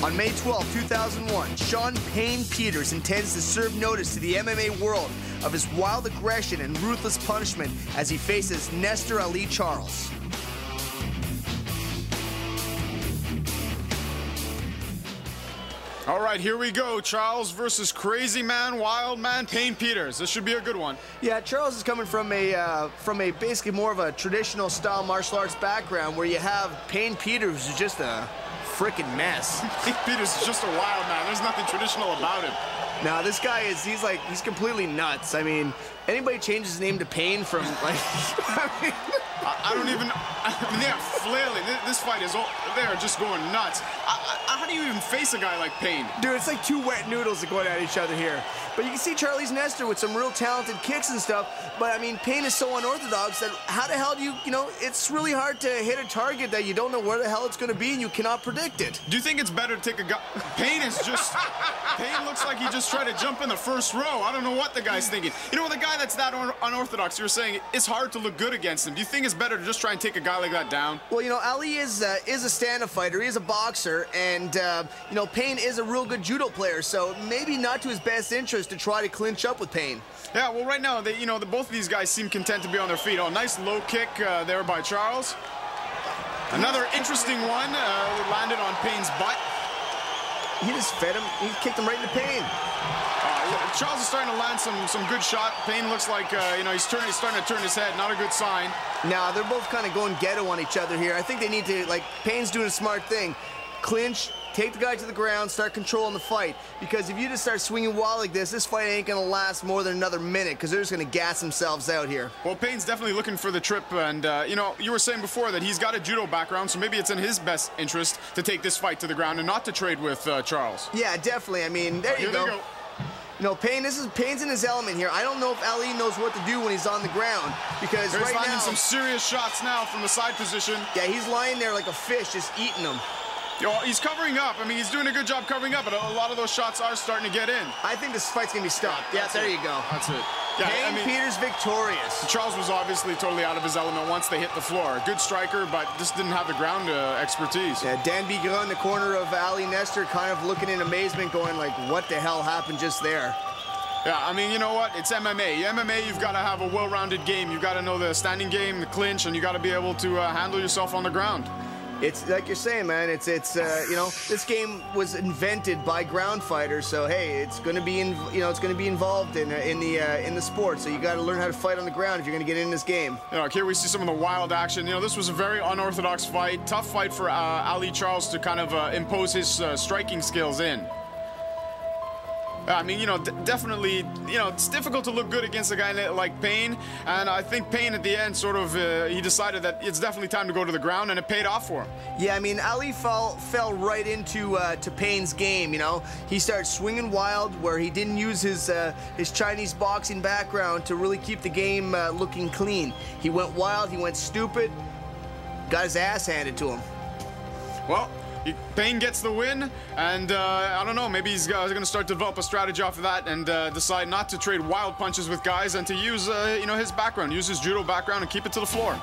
On May 12, 2001, Sean Payne Peters intends to serve notice to the MMA world of his wild aggression and ruthless punishment as he faces Nestor Ali Charles. All right, here we go. Charles versus crazy man, wild man, Payne Peters. This should be a good one. Yeah, Charles is coming from a basically more of a traditional style martial arts background where you have Payne Peters, who's just a freaking mess. Payne Peters is just a wild man. There's nothing traditional about him. Now this guy he's completely nuts. I mean, anybody changes his name to Payne from like I mean, they're flailing. This fight is all, they're just going nuts. How do you even face a guy like Payne? Dude, it's like two wet noodles that going at each other here. But you can see Charlie's Nestor with some real talented kicks and stuff. But I mean, Payne is so unorthodox that how the hell do you know, it's really hard to hit a target that you don't know where the hell it's going to be and you cannot predict it. Do you think it's better to take a guy? Payne looks like he just tried to jump in the first row. I don't know what the guy's thinking. You know, the guy that's that unorthodox, you're saying it's hard to look good against him. Do you think it's better to just try and take a guy like that down? Well, you know, Ali is a stand-up fighter. He is a boxer, and you know, Payne is a real good judo player. So maybe not to his best interest to try to clinch up with Payne. Yeah, well, right now, both of these guys seem content to be on their feet. Oh, nice low kick there by Charles. Another interesting one landed on Payne's butt. He just fed him. He kicked him right into Payne. Charles is starting to land some good shot. Payne looks like he's starting to turn his head. Not a good sign. Now they're both kind of going ghetto on each other here. I think they need to, like, Payne's doing a smart thing. Clinch, take the guy to the ground, start controlling the fight. Because if you just start swinging wild like this fight ain't going to last more than another minute because they're just going to gas themselves out here. Well, Payne's definitely looking for the trip. And, you were saying before that he's got a judo background, so maybe it's in his best interest to take this fight to the ground and not to trade with Charles. Yeah, definitely. I mean, there you go. No, Payne's in his element here. I don't know if Ali knows what to do when he's on the ground because he's right now... He's landing some serious shots now from the side position. Yeah, he's lying there like a fish just eating them. He's covering up. I mean, he's doing a good job covering up, but a lot of those shots are starting to get in. I think this fight's going to be stopped. Yeah, there you go. That's it. Yeah, Payne Peters victorious. Charles was obviously totally out of his element once they hit the floor. Good striker, but just didn't have the ground expertise. Yeah, Dan Bigra in the corner of Ali Nestor kind of looking in amazement going like, what the hell happened just there? Yeah, I mean, you know what? It's MMA. MMA, you've got to have a well-rounded game. You've got to know the standing game, the clinch, and you got to be able to handle yourself on the ground. It's like you're saying, man. It's you know, this game was invented by ground fighters, so hey, it's going to be it's going to be involved in the sport. So you got to learn how to fight on the ground if you're going to get in this game. Here we see some of the wild action. This was a very unorthodox fight, tough fight for Ali Charles to kind of impose his striking skills in. I mean, definitely, it's difficult to look good against a guy like Payne, and I think Payne at the end sort of, he decided that it's definitely time to go to the ground, and it paid off for him. Yeah, I mean, Ali fell right into to Payne's game, He started swinging wild where he didn't use his Chinese boxing background to really keep the game looking clean. He went wild, he went stupid, got his ass handed to him. Well, Payne gets the win, and I don't know, maybe he's going to start to develop a strategy off of that and decide not to trade wild punches with guys and to use, his background, use his judo background and keep it to the floor.